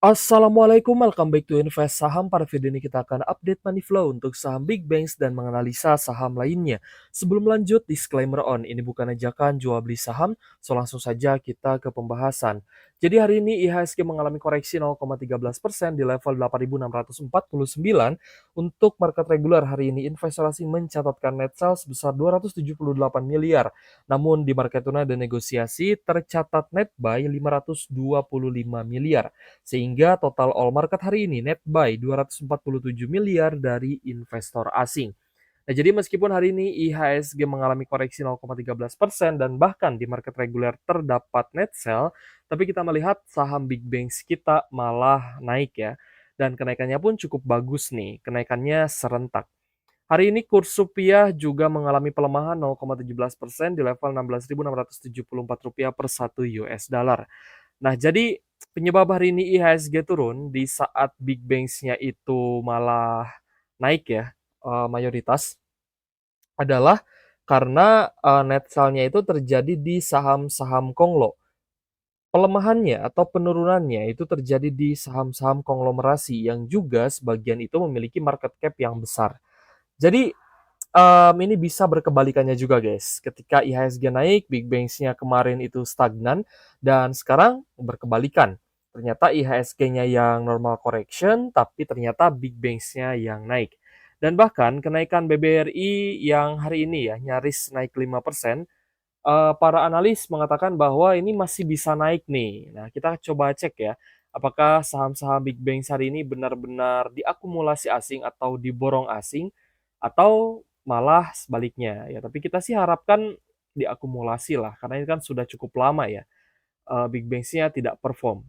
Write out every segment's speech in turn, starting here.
Assalamualaikum, welcome back to Invest Saham. Pada video ini kita akan update money flow untuk saham big banks dan menganalisa saham lainnya. Sebelum lanjut, disclaimer on, ini bukan ajakan jual beli saham, so langsung saja kita ke pembahasan. Jadi hari ini IHSG mengalami koreksi 0,13% di level 8.649. Untuk market regular hari ini, investor asing mencatatkan net sales sebesar 278 miliar. Namun di market tuna dan negosiasi tercatat net buy 525 miliar. Sehingga total all market hari ini net buy 247 miliar dari investor asing. Nah, jadi meskipun hari ini IHSG mengalami koreksi 0,13% dan bahkan di market reguler terdapat net sell, tapi kita melihat saham big banks kita malah naik ya. Dan kenaikannya pun cukup bagus nih, kenaikannya serentak. Hari ini kurs rupiah juga mengalami pelemahan 0,17% di level 16.674 rupiah per 1 US dollar. Nah, jadi penyebab hari ini IHSG turun di saat big banks-nya itu malah naik ya, mayoritas adalah karena, net sell-nya itu terjadi di saham-saham konglo. Pelemahannya atau penurunannya itu terjadi di saham-saham konglomerasi yang juga sebagian itu memiliki market cap yang besar. Jadi, ini bisa berkebalikannya juga guys. Ketika IHSG naik, big banks-nya kemarin itu stagnan, dan sekarang berkebalikan. Ternyata IHSG-nya yang normal correction, tapi ternyata big banks-nya yang naik. Dan bahkan kenaikan BBRI yang hari ini ya, nyaris naik 5%, para analis mengatakan bahwa ini masih bisa naik nih. Nah, kita coba cek ya, apakah saham-saham big banks hari ini benar-benar diakumulasi asing atau diborong asing, atau malah sebaliknya ya. Tapi kita sih harapkan diakumulasi lah, karena ini kan sudah cukup lama ya, big banks-nya tidak perform.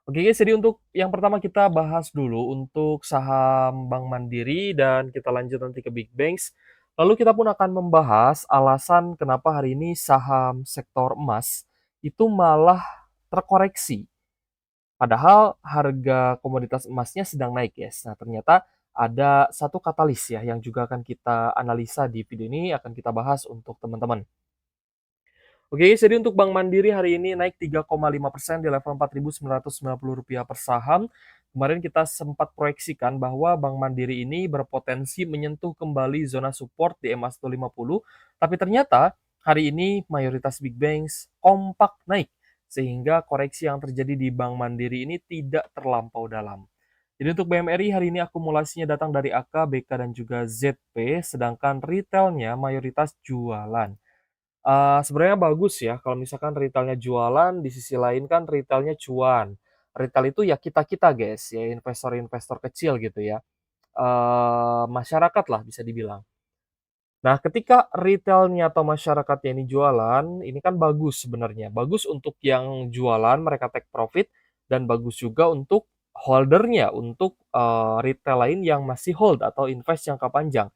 Oke guys, jadi untuk yang pertama kita bahas dulu untuk saham Bank Mandiri dan kita lanjut nanti ke big banks. Lalu kita pun akan membahas alasan kenapa hari ini saham sektor emas itu malah terkoreksi. Padahal harga komoditas emasnya sedang naik, guys. Nah, ternyata ada satu katalis ya yang juga akan kita analisa di video ini, akan kita bahas untuk teman-teman. Oke, jadi untuk Bank Mandiri hari ini naik 3,5% di level Rp4.990 per saham. Kemarin kita sempat proyeksikan bahwa Bank Mandiri ini berpotensi menyentuh kembali zona support di MA150, tapi ternyata hari ini mayoritas big banks kompak naik, sehingga koreksi yang terjadi di Bank Mandiri ini tidak terlampau dalam. Jadi untuk BMRI hari ini akumulasinya datang dari AK, BK, dan juga ZP, sedangkan retailnya mayoritas jualan. Sebenarnya bagus ya kalau misalkan retailnya jualan, di sisi lain kan retailnya cuan. Retail itu ya kita-kita guys, ya investor-investor kecil gitu ya, masyarakat lah bisa dibilang. Nah, ketika retailnya atau masyarakatnya ini jualan, ini kan bagus sebenarnya. Bagus untuk yang jualan, mereka take profit, dan bagus juga untuk holdernya, untuk retail lain yang masih hold atau invest jangka panjang.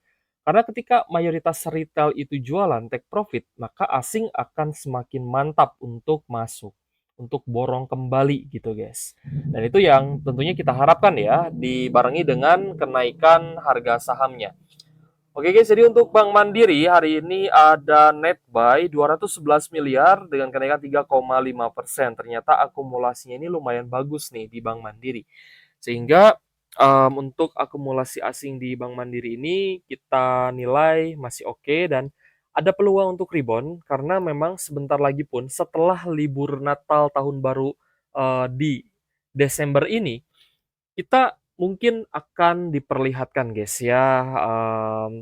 Karena ketika mayoritas retail itu jualan, take profit, maka asing akan semakin mantap untuk masuk, untuk borong kembali gitu guys. Dan itu yang tentunya kita harapkan ya, dibarengi dengan kenaikan harga sahamnya. Oke guys, jadi untuk Bank Mandiri hari ini ada net buy 211 miliar dengan kenaikan 3,5%. Ternyata akumulasinya ini lumayan bagus nih di Bank Mandiri. Sehingga untuk akumulasi asing di Bank Mandiri ini kita nilai masih oke dan ada peluang untuk rebound karena memang sebentar lagi pun setelah libur Natal tahun baru di Desember ini kita mungkin akan diperlihatkan guys ya,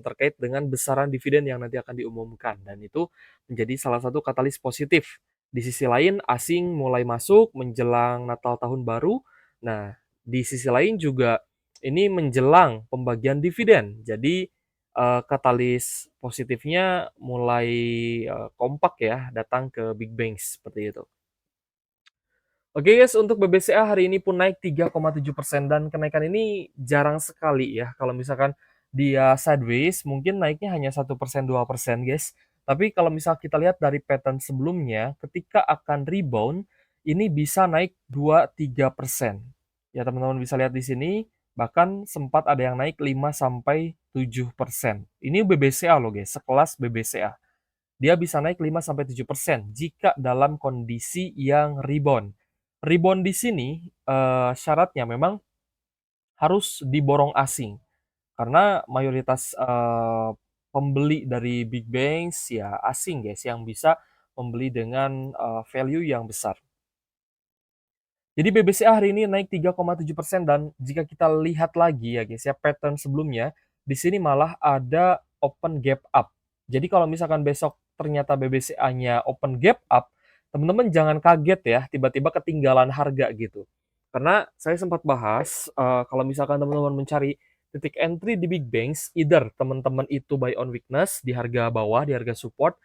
terkait dengan besaran dividen yang nanti akan diumumkan dan itu menjadi salah satu katalis positif. Di sisi lain asing mulai masuk menjelang Natal Tahun Baru. Nah, di sisi lain juga ini menjelang pembagian dividen. Jadi, katalis positifnya mulai, kompak ya datang ke big banks seperti itu. Oke guys, untuk BBCA hari ini pun naik 3,7% dan kenaikan ini jarang sekali ya. Kalau misalkan dia sideways, mungkin naiknya hanya 1%, 2% guys. Tapi kalau misal kita lihat dari pattern sebelumnya, ketika akan rebound, ini bisa naik 2-3%. Ya teman-teman bisa lihat di sini, bahkan sempat ada yang naik 5-7%. Ini BBCA loh guys, sekelas BBCA. Dia bisa naik 5-7% jika dalam kondisi yang rebound. Rebound di sini, syaratnya memang harus diborong asing, karena mayoritas, pembeli dari big banks ya asing guys, yang bisa membeli dengan, value yang besar. Jadi BBCA hari ini naik 3,7% dan jika kita lihat lagi ya guys ya, pattern sebelumnya, di sini malah ada open gap up. Jadi kalau misalkan besok ternyata BBCA-nya open gap up, teman-teman jangan kaget ya, tiba-tiba ketinggalan harga gitu. Karena saya sempat bahas, kalau misalkan teman-teman mencari titik entry di big banks, either teman-teman itu buy on weakness di harga bawah, di harga support,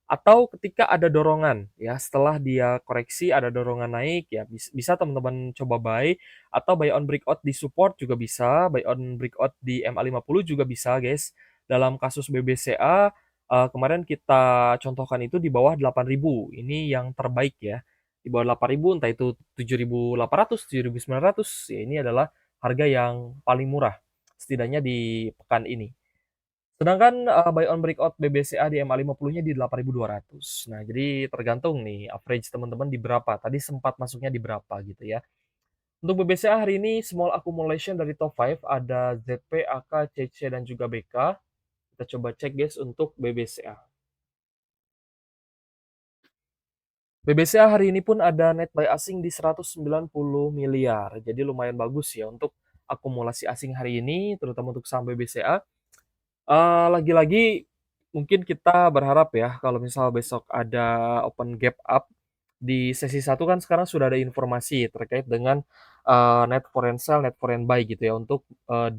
atau ketika ada dorongan ya, setelah dia koreksi ada dorongan naik ya bisa teman-teman coba buy, atau buy on breakout di support juga bisa, buy on breakout di MA50 juga bisa guys. Dalam kasus BBCA, kemarin kita contohkan itu di bawah 8.000, ini yang terbaik ya. Di bawah 8.000 entah itu 7.800, 7.900 ya ini adalah harga yang paling murah, setidaknya di pekan ini. Sedangkan, buy on breakout BBCA di MA50-nya di 8.200. Nah, jadi tergantung nih average teman-teman di berapa, tadi sempat masuknya di berapa gitu ya. Untuk BBCA hari ini small accumulation dari top 5 ada ZP, AK, CC, dan juga BK. Kita coba cek guys untuk BBCA. BBCA hari ini pun ada net buy asing di 190 miliar, jadi lumayan bagus ya untuk akumulasi asing hari ini, terutama untuk saham BBCA. Lagi-lagi mungkin kita berharap ya kalau misal besok ada open gap up, di sesi satu kan sekarang sudah ada informasi terkait dengan, net foreign sell, net foreign buy gitu ya untuk,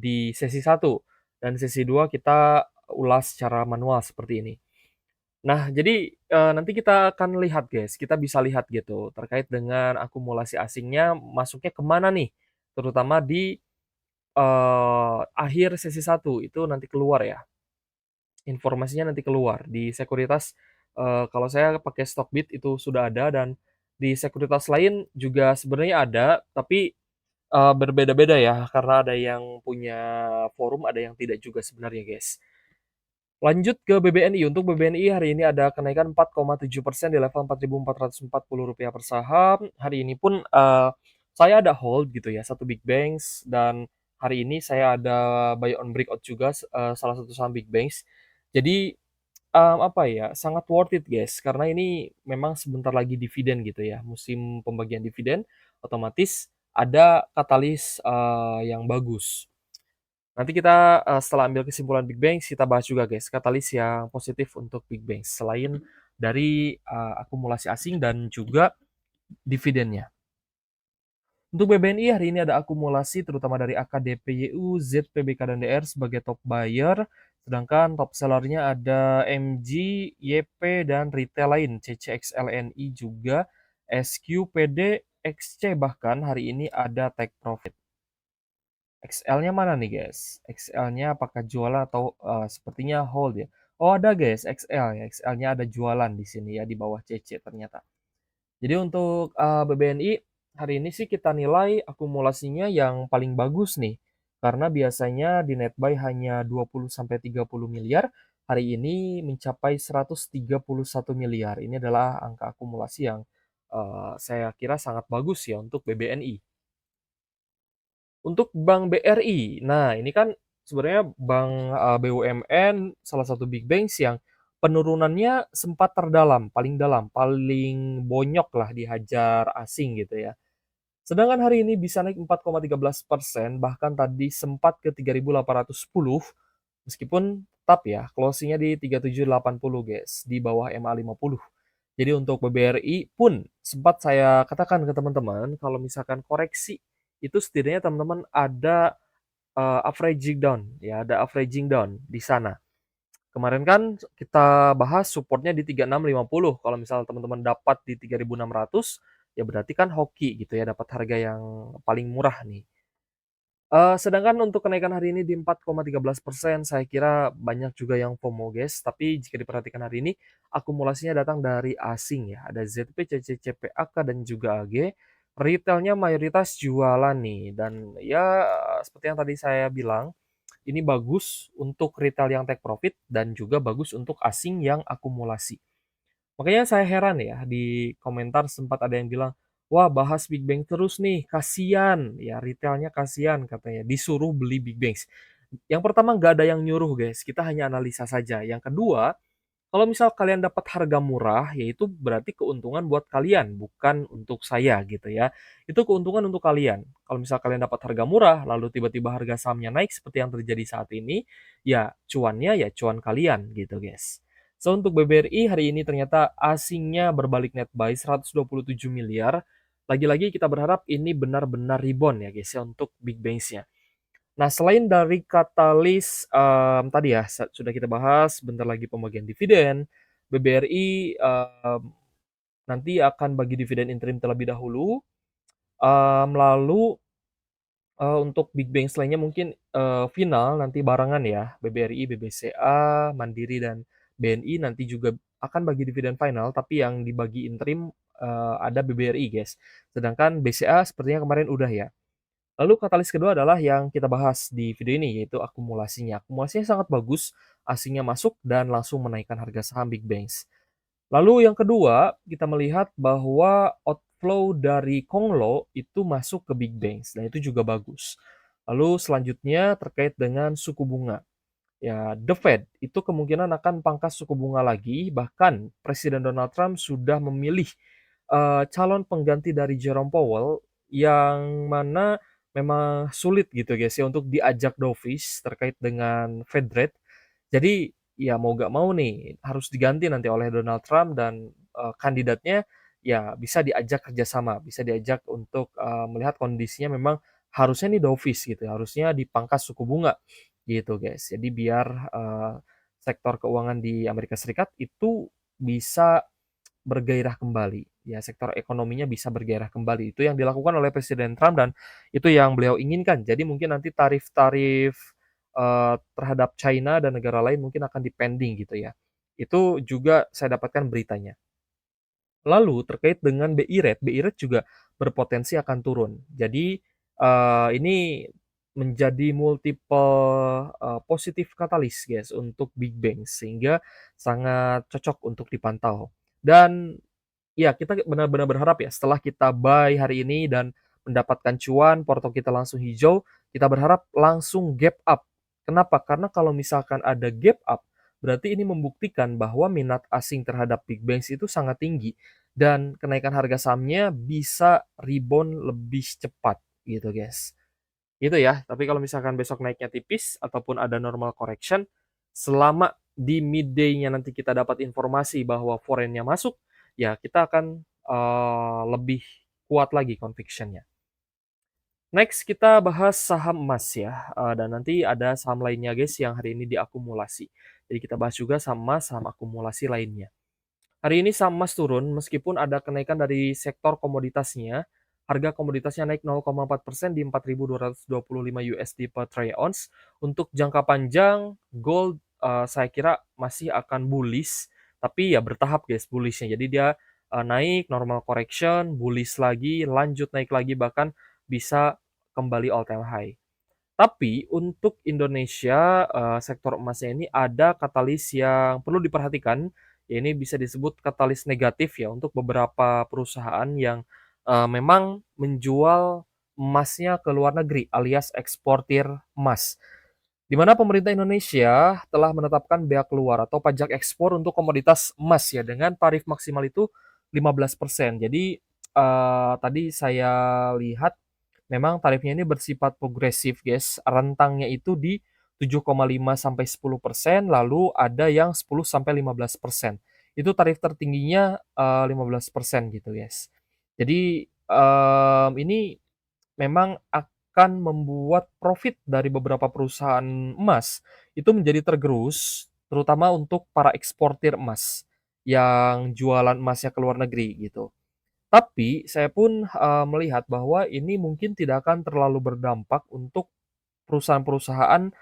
di sesi satu dan sesi 2 kita ulas secara manual seperti ini. Nah jadi, nanti kita akan lihat guys, kita bisa lihat gitu terkait dengan akumulasi asingnya masuknya kemana nih, terutama di, akhir sesi satu itu nanti keluar ya. Informasinya nanti keluar di sekuritas, kalau saya pakai Stockbit itu sudah ada dan di sekuritas lain juga sebenarnya ada, tapi, berbeda-beda ya karena ada yang punya forum, ada yang tidak juga sebenarnya, guys. Lanjut ke BBNI, untuk BBNI hari ini ada kenaikan 4,7% di level Rp4.440 per saham. Hari ini pun, saya ada hold gitu ya, satu big banks dan hari ini saya ada buy on breakout juga, salah satu saham big banks. Jadi, apa ya, sangat worth it guys, karena ini memang sebentar lagi dividen gitu ya, musim pembagian dividen, otomatis ada katalis, yang bagus. Nanti kita, setelah ambil kesimpulan Big Bang, kita bahas juga guys, katalis yang positif untuk Big Bang, selain dari, akumulasi asing dan juga dividennya. Untuk BBNI hari ini ada akumulasi terutama dari AKDPYU, ZPBK, dan DR sebagai top buyer, sedangkan top sellernya ada MG, YP, dan retail lain, CCXLNI juga, SQ, PD, XC, bahkan hari ini ada take profit. XL-nya mana nih guys? XL-nya apakah jualan atau sepertinya hold ya? Oh ada guys, XL ya. XL-nya ada jualan di sini ya di bawah CC ternyata. Jadi untuk BBNI hari ini sih kita nilai akumulasinya yang paling bagus nih. Karena biasanya di net buy hanya 20 sampai 30 miliar, hari ini mencapai 131 miliar. Ini adalah angka akumulasi yang saya kira sangat bagus ya untuk BBNI. Untuk Bank BRI, nah ini kan sebenarnya bank, BUMN, salah satu big banks yang penurunannya sempat terdalam, paling bonyok lah dihajar asing gitu ya. Sedangkan hari ini bisa naik 4,13%, bahkan tadi sempat ke 3.810, meskipun tetap ya closing-nya di 3.780 guys, di bawah MA50. Jadi untuk BBRI pun sempat saya katakan ke teman-teman kalau misalkan koreksi itu setidaknya teman-teman ada, averaging down ya, ada averaging down di sana. Kemarin kan kita bahas supportnya di 3650, kalau misal teman-teman dapat di 3.600 ya berarti kan hoki gitu ya, dapat harga yang paling murah nih. Sedangkan untuk kenaikan hari ini di 4,13%, saya kira banyak juga yang FOMO guys, tapi jika diperhatikan hari ini akumulasinya datang dari asing ya, ada ZP, CCCP, AK, dan juga AG. Retailnya mayoritas jualan nih dan ya seperti yang tadi saya bilang, ini bagus untuk retail yang take profit dan juga bagus untuk asing yang akumulasi. Makanya saya heran ya, di komentar sempat ada yang bilang, "Wah, bahas Big Bang terus nih, kasihan, ya retailnya kasihan," katanya, disuruh beli Big Bangs. Yang pertama nggak ada yang nyuruh guys, kita hanya analisa saja. Yang kedua, kalau misal kalian dapat harga murah, ya itu berarti keuntungan buat kalian, bukan untuk saya gitu ya. Itu keuntungan untuk kalian. Kalau misal kalian dapat harga murah, lalu tiba-tiba harga sahamnya naik seperti yang terjadi saat ini, ya cuannya ya cuan kalian gitu guys. So untuk BBRI hari ini ternyata asingnya berbalik net buy 127 miliar. Lagi-lagi kita berharap ini benar-benar rebound ya guys ya untuk Big Bangs-nya. Nah, selain dari katalis, tadi ya sudah kita bahas, bentar lagi pembagian dividen, BBRI, nanti akan bagi dividen interim terlebih dahulu, lalu, untuk big bank lainnya mungkin, final nanti barengan ya, BBRI, BBCA, Mandiri, dan BNI nanti juga akan bagi dividen final, tapi yang dibagi interim, ada BBRI guys, sedangkan BCA sepertinya kemarin udah ya. Lalu katalis kedua adalah yang kita bahas di video ini, yaitu akumulasinya. Akumulasinya sangat bagus, asingnya masuk dan langsung menaikkan harga saham Big Banks. Lalu yang kedua, kita melihat bahwa outflow dari Konglo itu masuk ke Big Banks, dan itu juga bagus. Lalu selanjutnya terkait dengan suku bunga. Ya, The Fed itu kemungkinan akan pangkas suku bunga lagi, bahkan Presiden Donald Trump sudah memilih calon pengganti dari Jerome Powell yang mana memang sulit gitu guys ya untuk diajak dovish terkait dengan Fed rate. Jadi ya mau gak mau nih harus diganti nanti oleh Donald Trump dan kandidatnya ya bisa diajak kerjasama, bisa diajak untuk melihat kondisinya memang harusnya nih dovish gitu, harusnya dipangkas suku bunga gitu guys. Jadi biar sektor keuangan di Amerika Serikat itu bisa bergairah kembali, ya sektor ekonominya bisa bergairah kembali. Itu yang dilakukan oleh Presiden Trump dan itu yang beliau inginkan. Jadi mungkin nanti tarif-tarif, terhadap China dan negara lain mungkin akan dipending gitu ya. Itu juga saya dapatkan beritanya. Lalu terkait dengan BI Rate juga berpotensi akan turun. Jadi, ini menjadi multiple, positif katalis guys untuk Big Bang sehingga sangat cocok untuk dipantau. Dan ya, kita benar-benar berharap ya setelah kita buy hari ini dan mendapatkan cuan, porto kita langsung hijau, kita berharap langsung gap up. Kenapa? Karena kalau misalkan ada gap up, berarti ini membuktikan bahwa minat asing terhadap Big Banks itu sangat tinggi dan kenaikan harga sahamnya bisa rebound lebih cepat gitu, guys. Itu ya, tapi kalau misalkan besok naiknya tipis ataupun ada normal correction, selama di midday-nya nanti kita dapat informasi bahwa foreign-nya masuk, ya kita akan, lebih kuat lagi conviction-nya. Next kita bahas saham emas ya, dan nanti ada saham lainnya guys yang hari ini diakumulasi. Jadi kita bahas juga sama saham akumulasi lainnya. Hari ini saham emas turun meskipun ada kenaikan dari sektor komoditasnya. Harga komoditasnya naik 0,4% di 4.225 USD per troy ounce. Untuk jangka panjang, gold saya kira masih akan bullish, tapi ya bertahap guys bullishnya. Jadi dia naik, normal correction, bullish lagi, lanjut naik lagi, bahkan bisa kembali all time high. Tapi untuk Indonesia, sektor emasnya ini ada katalis yang perlu diperhatikan, ya ini bisa disebut katalis negatif ya untuk beberapa perusahaan yang, memang menjual emasnya ke luar negeri alias eksportir emas. Di mana pemerintah Indonesia telah menetapkan bea keluar atau pajak ekspor untuk komoditas emas ya dengan tarif maksimal itu 15%. Jadi, tadi saya lihat memang tarifnya ini bersifat progresif guys, rentangnya itu di 7,5 sampai 10%, lalu ada yang 10 sampai 15%. Itu tarif tertingginya, 15% gitu guys. Jadi, ini memang akan membuat profit dari beberapa perusahaan emas itu menjadi tergerus, terutama untuk para eksportir emas yang jualan emasnya ke luar negeri gitu. Tapi saya pun, melihat bahwa ini mungkin tidak akan terlalu berdampak untuk perusahaan-perusahaan,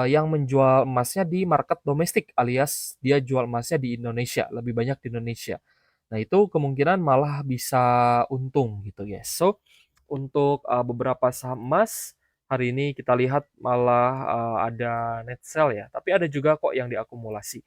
yang menjual emasnya di market domestik, alias dia jual emasnya di Indonesia, lebih banyak di Indonesia. Nah, itu kemungkinan malah bisa untung gitu, guys. So, untuk, beberapa saham emas, hari ini kita lihat malah, ada net sell ya, tapi ada juga kok yang diakumulasi.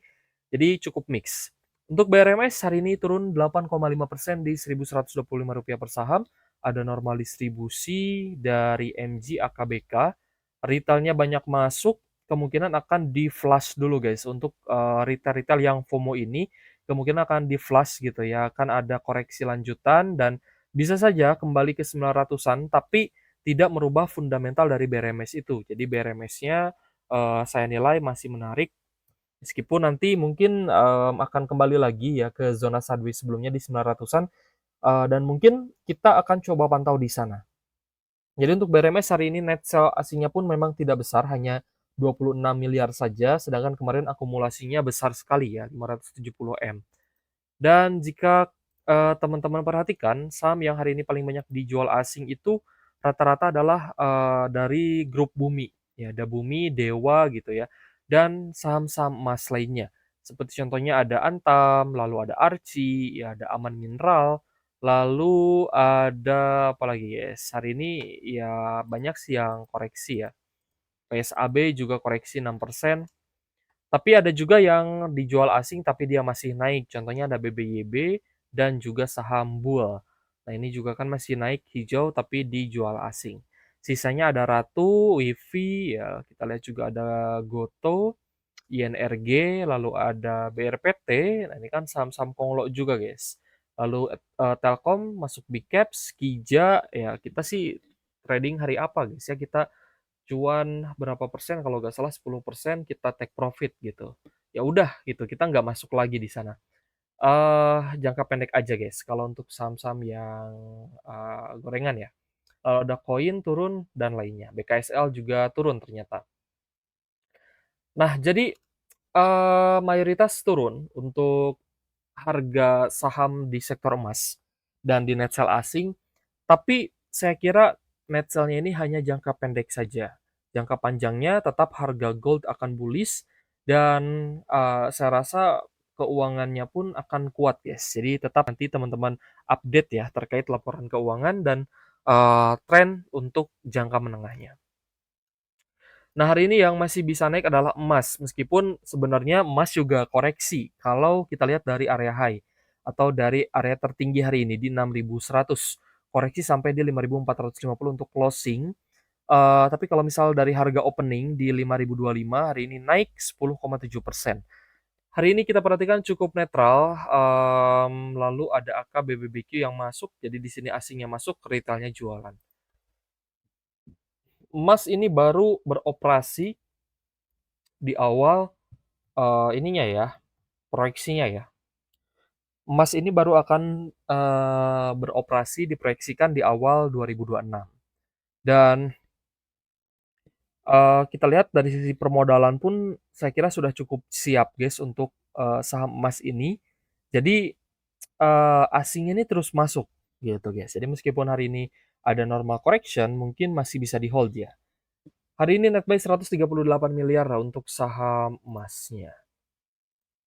Jadi cukup mix. Untuk BRMS hari ini turun 8,5% di Rp1.125 per saham. Ada normal distribusi dari MG AKBK. Retailnya banyak masuk, kemungkinan akan di-flush dulu guys. Untuk retail-retail yang FOMO ini, kemungkinan akan di-flush gitu ya. Akan ada koreksi lanjutan dan bisa saja kembali ke 900-an, tapi tidak merubah fundamental dari BRMS itu. Jadi BRMS-nya saya nilai masih menarik. Meskipun nanti mungkin, akan kembali lagi ya ke zona sideways sebelumnya di 900-an, dan mungkin kita akan coba pantau di sana. Jadi untuk BRMS hari ini net sell asingnya pun memang tidak besar, hanya 26 miliar saja, sedangkan kemarin akumulasinya besar sekali ya, 570 M. Dan jika, teman-teman perhatikan, saham yang hari ini paling banyak dijual asing itu rata-rata adalah, dari grup Bumi, ya ada Bumi, Dewa gitu ya, dan saham-saham emas lainnya. Seperti contohnya ada Antam, lalu ada Archie, ya ada Aman Mineral, lalu ada apa lagi guys, hari ini ya banyak sih yang koreksi ya, PSAB juga koreksi 6%. Tapi ada juga yang dijual asing tapi dia masih naik, contohnya ada BBYB dan juga saham BUL. Nah, ini juga kan masih naik hijau tapi dijual asing. Sisanya ada Ratu, WIFI, ya kita lihat juga ada Goto, INRG, lalu ada BRPT, nah ini kan saham-saham Konglok juga guys. Lalu Telkom masuk Big Caps, Kija, ya kita sih trading hari apa guys ya, kita cuan berapa persen kalau nggak salah 10% kita take profit gitu. Ya udah gitu, kita nggak masuk lagi di sana. Jangka pendek aja guys kalau untuk saham-saham yang, gorengan ya. Ada koin turun dan lainnya. BKSL juga turun ternyata. Nah jadi, mayoritas turun untuk harga saham di sektor emas dan di net sell asing. Tapi saya kira net sell-nya ini hanya jangka pendek saja. Jangka panjangnya tetap harga gold akan bullish dan, saya rasa keuangannya pun akan kuat, guys. Jadi tetap nanti teman-teman update ya terkait laporan keuangan dan, tren untuk jangka menengahnya. Nah, hari ini yang masih bisa naik adalah emas, meskipun sebenarnya emas juga koreksi kalau kita lihat dari area high atau dari area tertinggi hari ini di 6.100, koreksi sampai di 5.450 untuk closing. Tapi kalau misal dari harga opening di 5.025 hari ini naik 10,7%. Hari ini kita perhatikan cukup netral, lalu ada AK BBBQ yang masuk, jadi di sini asing yang masuk, retailnya jualan. Emas ini baru beroperasi di awal, ininya ya, proyeksinya ya. Emas ini baru akan, beroperasi diproyeksikan di awal 2026 dan, kita lihat dari sisi permodalan pun saya kira sudah cukup siap guys untuk, saham emas ini. Jadi, asing ini terus masuk gitu guys. Jadi meskipun hari ini ada normal correction mungkin masih bisa di-hold ya. Hari ini net buy 138 miliar lah untuk saham emasnya.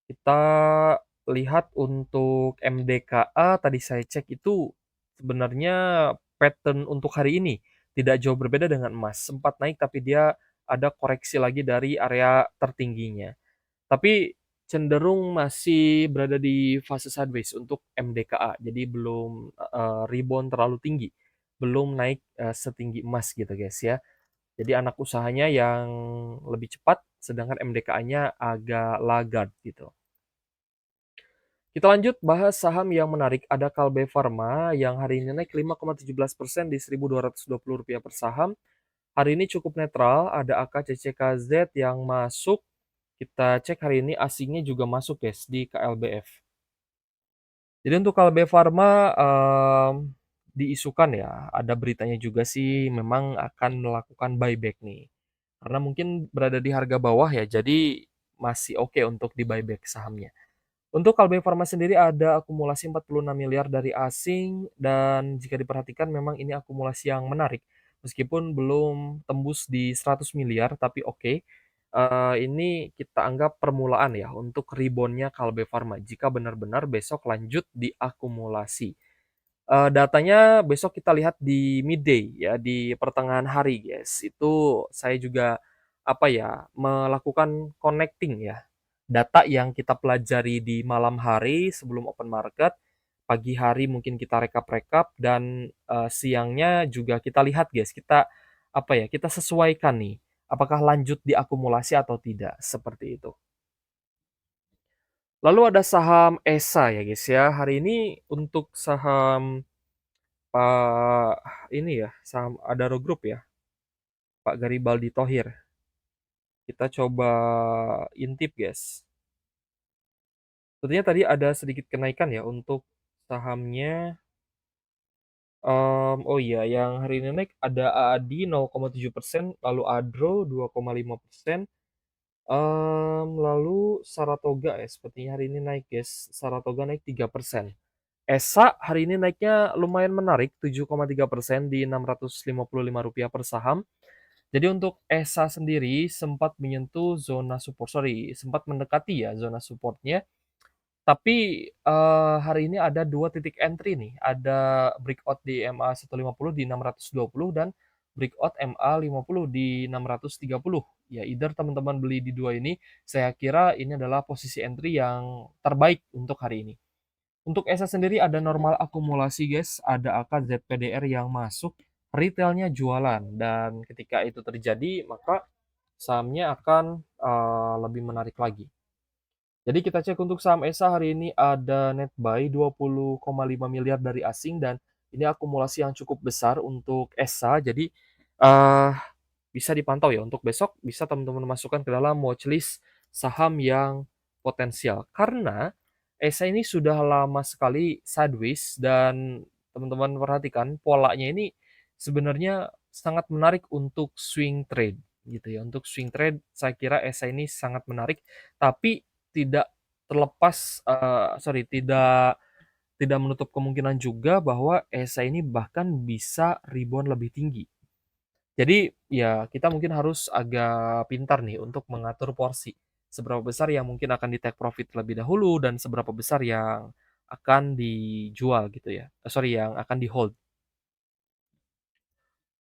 Kita lihat untuk MDKA tadi saya cek itu sebenarnya pattern untuk hari ini tidak jauh berbeda dengan emas. Sempat naik tapi dia ada koreksi lagi dari area tertingginya. Tapi cenderung masih berada di fase sideways untuk MDKA. Jadi belum rebound terlalu tinggi. Belum naik setinggi emas gitu guys ya. Jadi anak usahanya yang lebih cepat sedangkan MDKA-nya agak laggard gitu. Kita lanjut bahas saham yang menarik. Ada Kalbe Farma yang hari ini naik 5,17% di Rp1.220 per saham. Hari ini cukup netral, ada AKCCKZ yang masuk. Kita cek hari ini asingnya juga masuk guys di KLBF. Jadi untuk Kalbe Farma diisukan ya, ada beritanya juga sih memang akan melakukan buyback nih. Karena mungkin berada di harga bawah ya, jadi masih oke untuk di buyback sahamnya. Untuk Kalbe Farma sendiri ada akumulasi 46 miliar dari asing dan jika diperhatikan memang ini akumulasi yang menarik. Meskipun belum tembus di 100 miliar tapi oke. Ini kita anggap permulaan ya untuk rebound-nya Kalbe Farma jika benar-benar besok lanjut diakumulasi. Datanya besok kita lihat di midday ya, di pertengahan hari guys. Itu saya juga apa ya, melakukan connecting ya data yang kita pelajari di malam hari sebelum open market, pagi hari mungkin kita rekap-rekap dan, siangnya juga kita lihat guys, kita, apa ya, kita sesuaikan nih, apakah lanjut diakumulasi atau tidak, seperti itu. Lalu ada saham ESA ya guys ya, hari ini untuk saham, ini ya, saham Adaro Group ya, Pak Garibaldi Thohir. Kita coba intip guys. Sepertinya tadi ada sedikit kenaikan ya untuk sahamnya. Oh iya, yang hari ini naik ada AADI 0,7%, lalu Adro 2,5%, lalu Saratoga ya, sepertinya hari ini naik guys. Saratoga naik 3%. ESA hari ini naiknya lumayan menarik, 7,3% di Rp655 per saham. Jadi untuk ESA sendiri sempat menyentuh zona support, sorry, sempat mendekati ya zona supportnya. Tapi, hari ini ada 2 titik entry nih, ada breakout di MA 150 di 620 dan breakout MA 50 di 630. Ya either teman-teman beli di 2 ini, saya kira ini adalah posisi entry yang terbaik untuk hari ini. Untuk ESA sendiri ada normal akumulasi guys, ada AK ZPDR yang masuk, retailnya jualan, dan ketika itu terjadi maka sahamnya akan, lebih menarik lagi. Jadi kita cek untuk saham ESA hari ini ada net buy 20,5 miliar dari asing dan ini akumulasi yang cukup besar untuk ESA. Jadi, eee, bisa dipantau ya, untuk besok bisa teman-teman masukkan ke dalam watchlist saham yang potensial. Karena ESA ini sudah lama sekali sideways dan teman-teman perhatikan polanya ini sebenarnya sangat menarik untuk swing trade gitu ya. Untuk swing trade saya kira ESA ini sangat menarik, tapi tidak terlepas, sorry, tidak menutup kemungkinan juga bahwa ESA ini bahkan bisa rebound lebih tinggi. Jadi, ya kita mungkin harus agak pintar nih untuk mengatur porsi. Seberapa besar yang mungkin akan di-take profit terlebih dahulu dan seberapa besar yang akan dijual gitu ya, sorry, yang akan di-hold.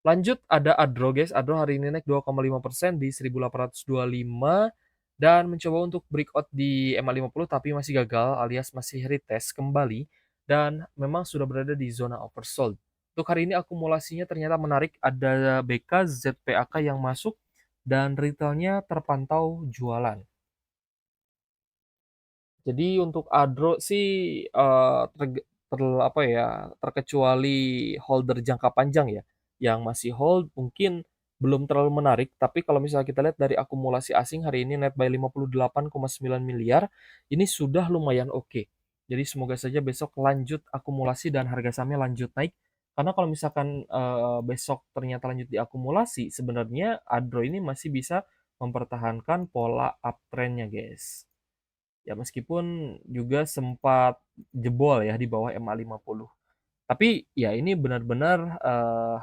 Lanjut ada Adro guys, Adro hari ini naik 2,5% di 1825 dan mencoba untuk breakout di MA50 tapi masih gagal alias masih retest kembali dan memang sudah berada di zona oversold. Untuk hari ini akumulasinya ternyata menarik, ada BK, ZPAK yang masuk dan retailnya terpantau jualan. Jadi untuk Adro sih, apa ya, terkecuali holder jangka panjang ya, yang masih hold mungkin belum terlalu menarik, tapi kalau misalnya kita lihat dari akumulasi asing hari ini net buy 58,9 miliar, ini sudah lumayan oke. Jadi semoga saja besok lanjut akumulasi dan harga sahamnya lanjut naik, karena kalau misalkan, besok ternyata lanjut diakumulasi, sebenarnya Adro ini masih bisa mempertahankan pola uptrend-nya guys. Ya meskipun juga sempat jebol ya di bawah MA50. Tapi ya ini benar-benar,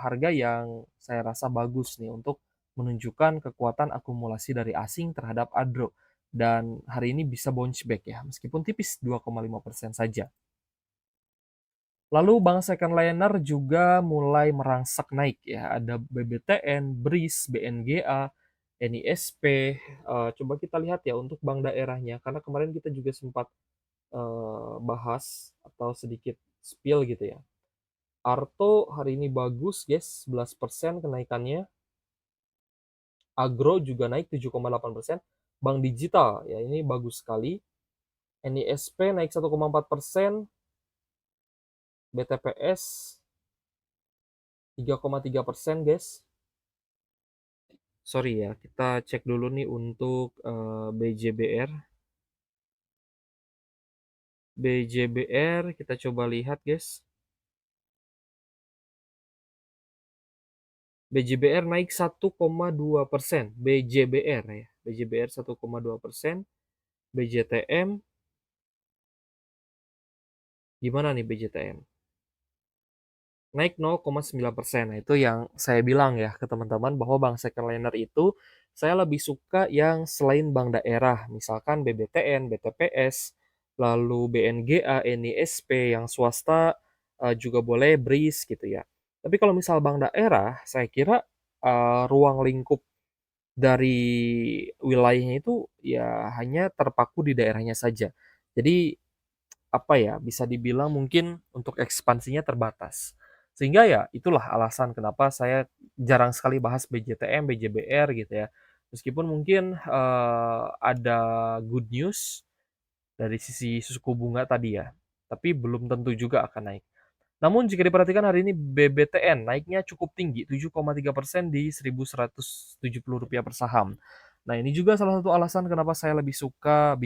harga yang saya rasa bagus nih untuk menunjukkan kekuatan akumulasi dari asing terhadap Adro. Dan hari ini bisa bounce back ya, meskipun tipis 2,5% saja. Lalu bank second liner juga mulai merangsak naik ya, ada BBTN, BRIS, BNGA, NISP, coba kita lihat ya untuk bank daerahnya, karena kemarin kita juga sempat bahas atau sedikit spill gitu ya. Arto hari ini bagus guys, 11% kenaikannya. Agro juga naik 7,8%. Bank digital ya ini bagus sekali. NISP naik 1,4%. BTPS 3,3% guys. Sorry ya, kita cek dulu nih untuk BJBR. BJBR kita coba lihat guys. BJBR naik 1,2%. BJBR ya. BJBR 1,2%. BJTM gimana nih BJTM? Naik 0,9%. Nah, itu yang saya bilang ya ke teman-teman bahwa bank second liner itu saya lebih suka yang selain bank daerah, misalkan BBTN, BTPS, lalu BNGA, NISP yang swasta juga boleh BRIS gitu ya. Tapi kalau misal bank daerah, saya kira ruang lingkup dari wilayahnya itu ya hanya terpaku di daerahnya saja. Jadi apa ya, bisa dibilang mungkin untuk ekspansinya terbatas. Sehingga ya itulah alasan kenapa saya jarang sekali bahas BJTM, BJBR gitu ya. Meskipun mungkin, ada good news dari sisi suku bunga tadi ya, tapi belum tentu juga akan naik. Namun jika diperhatikan hari ini BBTN naiknya cukup tinggi, 7,3% di Rp1.170 per saham. Nah, ini juga salah satu alasan kenapa saya lebih suka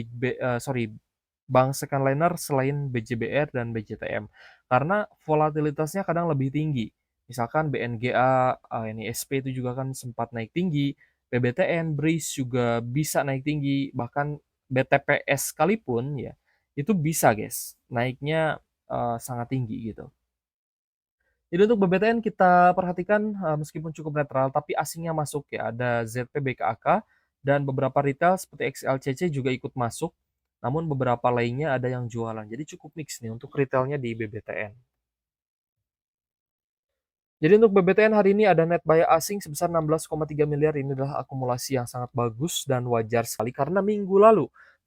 bank secondliner selain BJBR dan BJTM. Karena volatilitasnya kadang lebih tinggi. Misalkan BNGA, NISP itu juga kan sempat naik tinggi, BBTN, BRIS juga bisa naik tinggi, bahkan BTPS sekalipun ya, itu bisa guys, naiknya sangat tinggi gitu. Jadi untuk BBTN kita perhatikan, meskipun cukup netral, tapi asingnya masuk ya, ada ZP BKAK dan beberapa retail seperti XLCC juga ikut masuk, namun beberapa lainnya ada yang jualan. Jadi cukup mix nih untuk retailnya di BBTN. Jadi untuk BBTN hari ini ada net buy asing sebesar 16,3 miliar, ini adalah akumulasi yang sangat bagus dan wajar sekali karena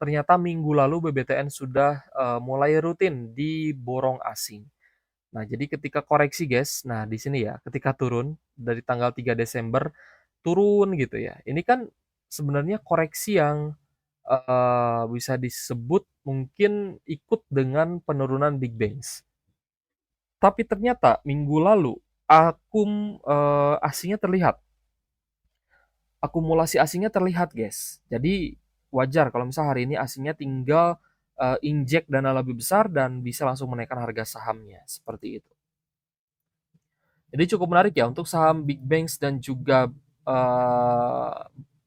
ternyata minggu lalu BBTN sudah, mulai rutin diborong asing. Nah, jadi ketika koreksi guys, nah di sini ya, ketika turun dari tanggal 3 Desember, turun gitu ya. Ini kan sebenarnya koreksi yang, bisa disebut mungkin ikut dengan penurunan Big Bangs. Tapi ternyata minggu lalu asingnya terlihat, akumulasi asingnya terlihat guys. Jadi wajar kalau misal hari ini asingnya tinggal, injek dana lebih besar dan bisa langsung menaikkan harga sahamnya, seperti itu. Jadi cukup menarik ya untuk saham big banks dan juga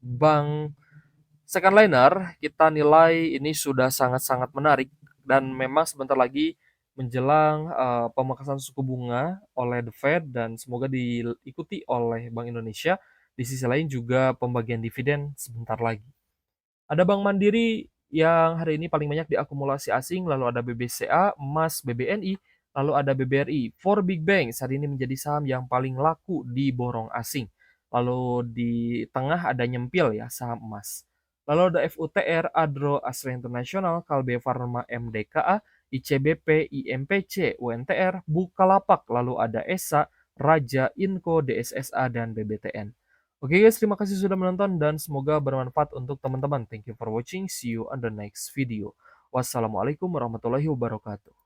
bank secondliner, kita nilai ini sudah sangat-sangat menarik dan memang sebentar lagi menjelang pemangkasan suku bunga oleh The Fed dan semoga diikuti oleh Bank Indonesia. Di sisi lain juga pembagian dividen sebentar lagi. Ada Bank Mandiri yang hari ini paling banyak diakumulasi asing, lalu ada BBCA, emas, BBNI, lalu ada BBRI. Four big banks hari ini menjadi saham yang paling laku di borong asing. Lalu di tengah ada nyempil ya saham emas. Lalu ada FUTR, Adro, Astra International, Kalbe Farma, MDKA, ICBP, IMPC, UNTR, Bukalapak, lalu ada ESA, Raja, Inco, DSSA, dan BBTN. Oke guys, terima kasih sudah menonton dan semoga bermanfaat untuk teman-teman. Thank you for watching. See you on the next video. Wassalamualaikum warahmatullahi wabarakatuh.